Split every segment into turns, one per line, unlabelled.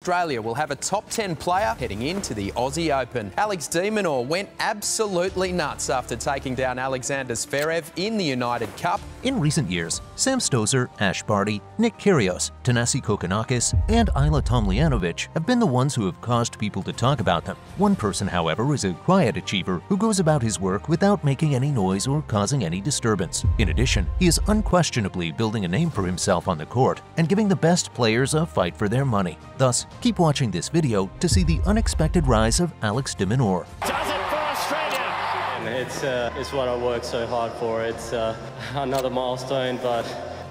Australia will have a top 10 player heading into the Aussie Open. Alex de Minaur went absolutely nuts after taking down Alexander Zverev in the United Cup.
In recent years, Sam Stosur, Barty, Kyrgios, Thanasi Kokkinakis, and Ajla Tomljanovic have been the ones who have caused people to talk about them. One person, however, is a quiet achiever who goes about his work without making any noise or causing any disturbance. In addition, he is unquestionably building a name for himself on the court and giving the best players a fight for their money. Thus, keep watching this video to see the unexpected rise of Alex de Minaur.
Does it for Australia!
It's what I worked so hard for. It's another milestone, but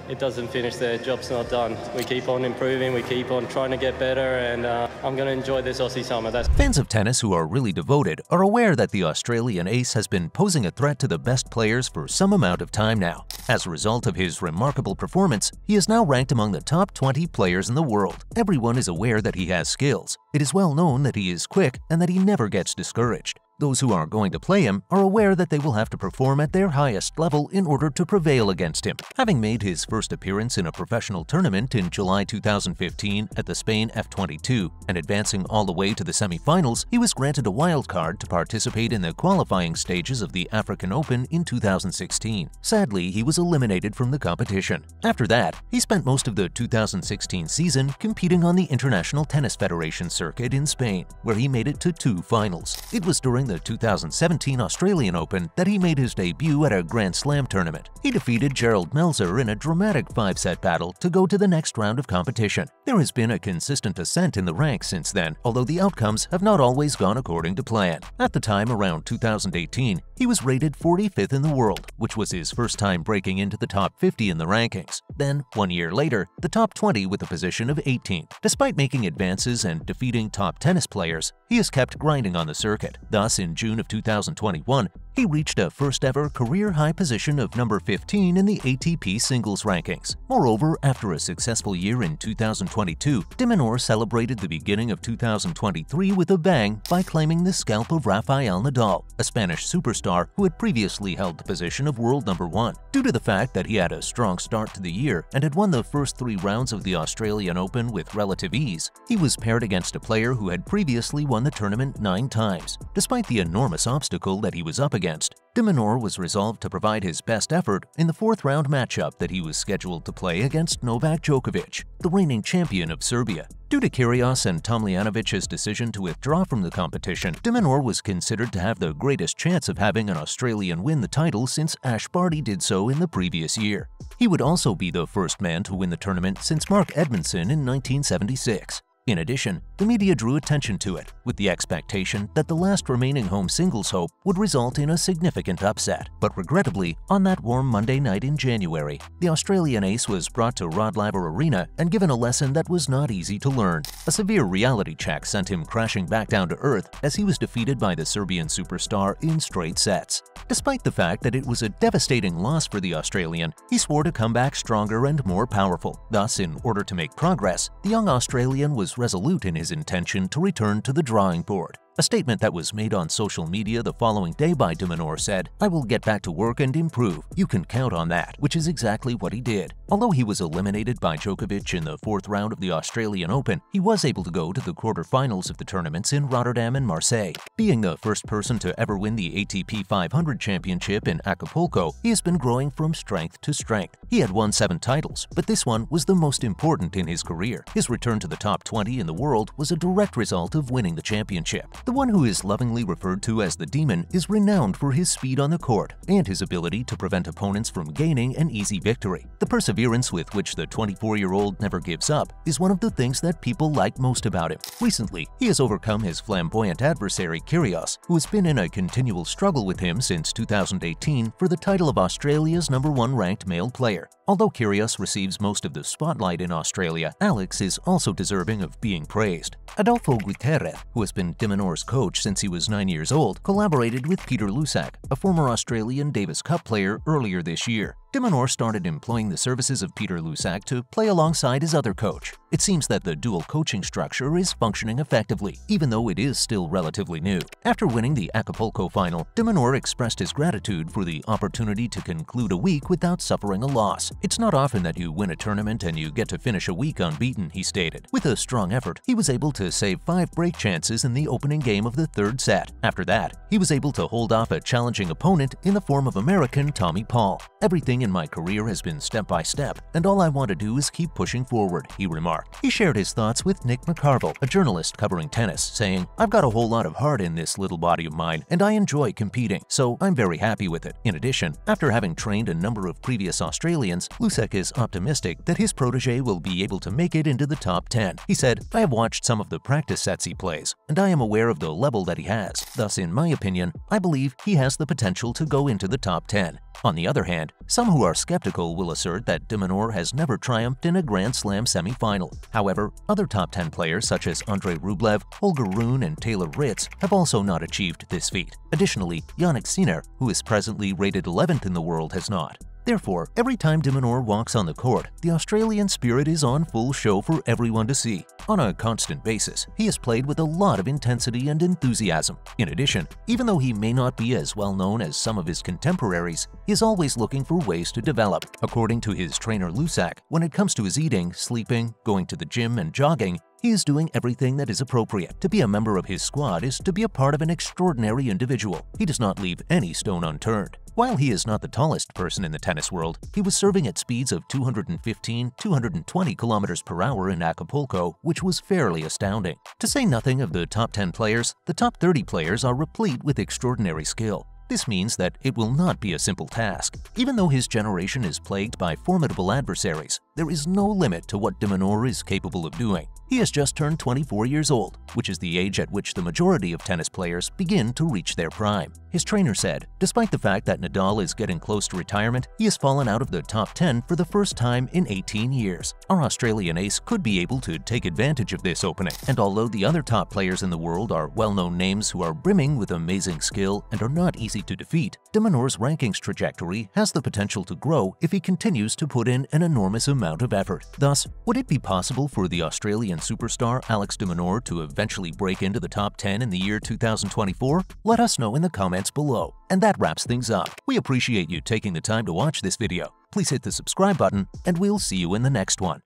it doesn't finish there. Job's not done. We keep on improving, we keep on trying to get better, and I'm going to enjoy this Aussie summer.
Fans of tennis who are really devoted are aware that the Australian ace has been posing a threat to the best players for some amount of time now. As a result of his remarkable performance, he is now ranked among the top 20 players in the world. Everyone is aware that he has skills. It is well known that he is quick and that he never gets discouraged. Those who are going to play him are aware that they will have to perform at their highest level in order to prevail against him. Having made his first appearance in a professional tournament in July 2015 at the Spain F22 and advancing all the way to the semifinals, he was granted a wildcard to participate in the qualifying stages of the African Open in 2016. Sadly, he was eliminated from the competition. After that, he spent most of the 2016 season competing on the International Tennis Federation circuit in Spain, where he made it to 2 finals. It was during the 2017 Australian Open that he made his debut at a Grand Slam tournament. He defeated Gerald Melzer in a dramatic 5-set battle to go to the next round of competition. There has been a consistent ascent in the ranks since then, although the outcomes have not always gone according to plan. At the time, around 2018, he was rated 45th in the world, which was his first time breaking into the top 50 in the rankings. Then, 1 year later, the top 20 with a position of 18th. Despite making advances and defeating top tennis players, he has kept grinding on the circuit. Thus, in June of 2021, he reached a first-ever career-high position of number 15 in the ATP singles rankings. Moreover, after a successful year in 2022, de Minaur celebrated the beginning of 2023 with a bang by claiming the scalp of Rafael Nadal, a Spanish superstar who had previously held the position of world number 1. Due to the fact that he had a strong start to the year and had won the first 3 rounds of the Australian Open with relative ease, he was paired against a player who had previously won the tournament 9 times. Despite the enormous obstacle that he was up against, de Minaur was resolved to provide his best effort in the 4th round matchup that he was scheduled to play against Novak Djokovic, the reigning champion of Serbia. Due to Kyrgios and Tomljanovic's decision to withdraw from the competition, de Minaur was considered to have the greatest chance of having an Australian win the title since Barty did so in the previous year. He would also be the first man to win the tournament since Mark Edmondson in 1976. In addition, the media drew attention to it, with the expectation that the last remaining home singles hope would result in a significant upset. But regrettably, on that warm Monday night in January, the Australian ace was brought to Rod Laver Arena and given a lesson that was not easy to learn. A severe reality check sent him crashing back down to earth as he was defeated by the Serbian superstar in straight sets. Despite the fact that it was a devastating loss for the Australian, he swore to come back stronger and more powerful. Thus, in order to make progress, the young Australian was resolute in his intention to return to the drawing board. A statement that was made on social media the following day by de Minaur said, "I will get back to work and improve. You can count on that," which is exactly what he did. Although he was eliminated by Djokovic in the 4th round of the Australian Open, he was able to go to the quarterfinals of the tournaments in Rotterdam and Marseille. Being the first person to ever win the ATP 500 championship in Acapulco, he has been growing from strength to strength. He had won 7 titles, but this one was the most important in his career. His return to the top 20 in the world was a direct result of winning the championship. The one who is lovingly referred to as the Demon is renowned for his speed on the court and his ability to prevent opponents from gaining an easy victory. The perseverance with which the 24-year-old never gives up is one of the things that people like most about him. Recently, he has overcome his flamboyant adversary Kyrgios, who has been in a continual struggle with him since 2018 for the title of Australia's #1 ranked male player. Although Kyrgios receives most of the spotlight in Australia, Alex is also deserving of being praised. Adolfo Guterres, who has been de Minaur's coach since he was 9 years old, collaborated with Peter Lusak, a former Australian Davis Cup player, earlier this year. De de Minaur started employing the services of Peter Lusak to play alongside his other coach. It seems that the dual coaching structure is functioning effectively, even though it is still relatively new. After winning the Acapulco final, de Minaur expressed his gratitude for the opportunity to conclude a week without suffering a loss. "It's not often that you win a tournament and you get to finish a week unbeaten," he stated. With a strong effort, he was able to save 5 break chances in the opening game of the third set. After that, he was able to hold off a challenging opponent in the form of American Tommy Paul. "Everything in my career has been step by step, and all I want to do is keep pushing forward," he remarked. He shared his thoughts with Nick McCarville, a journalist covering tennis, saying, "I've got a whole lot of heart in this little body of mine, and I enjoy competing, so I'm very happy with it." In addition, after having trained a number of previous Australians, Lusak is optimistic that his protege will be able to make it into the top 10. He said, "I have watched some of the practice sets he plays, and I am aware of the level that he has. Thus, in my opinion, I believe he has the potential to go into the top 10. On the other hand, some who are skeptical will assert that de Minaur has never triumphed in a Grand Slam semi-final. However, other top 10 players such as Andrei Rublev, Holger Rune, and Taylor Ritz have also not achieved this feat. Additionally, Jannik Sinner, who is presently rated 11th in the world, has not. Therefore, every time de Minaur walks on the court, the Australian spirit is on full show for everyone to see. On a constant basis, he has played with a lot of intensity and enthusiasm. In addition, even though he may not be as well known as some of his contemporaries, he is always looking for ways to develop. According to his trainer Lusak, when it comes to his eating, sleeping, going to the gym, and jogging, he is doing everything that is appropriate. To be a member of his squad is to be a part of an extraordinary individual. He does not leave any stone unturned. While he is not the tallest person in the tennis world, he was serving at speeds of 215–220 km per hour in Acapulco, which was fairly astounding. To say nothing of the top 10 players, the top 30 players are replete with extraordinary skill. This means that it will not be a simple task. Even though his generation is plagued by formidable adversaries, there is no limit to what de Minaur is capable of doing. He has just turned 24 years old, which is the age at which the majority of tennis players begin to reach their prime. His trainer said, "Despite the fact that Nadal is getting close to retirement, he has fallen out of the top 10 for the first time in 18 years. Our Australian ace could be able to take advantage of this opening." And although the other top players in the world are well-known names who are brimming with amazing skill and are not easy to defeat, de Minaur's rankings trajectory has the potential to grow if he continues to put in an enormous amount of effort. Thus, would it be possible for the Australian superstar Alex de Minaur to eventually break into the top 10 in the year 2024? Let us know in the comments below. And that wraps things up. We appreciate you taking the time to watch this video. Please hit the subscribe button, and we'll see you in the next one.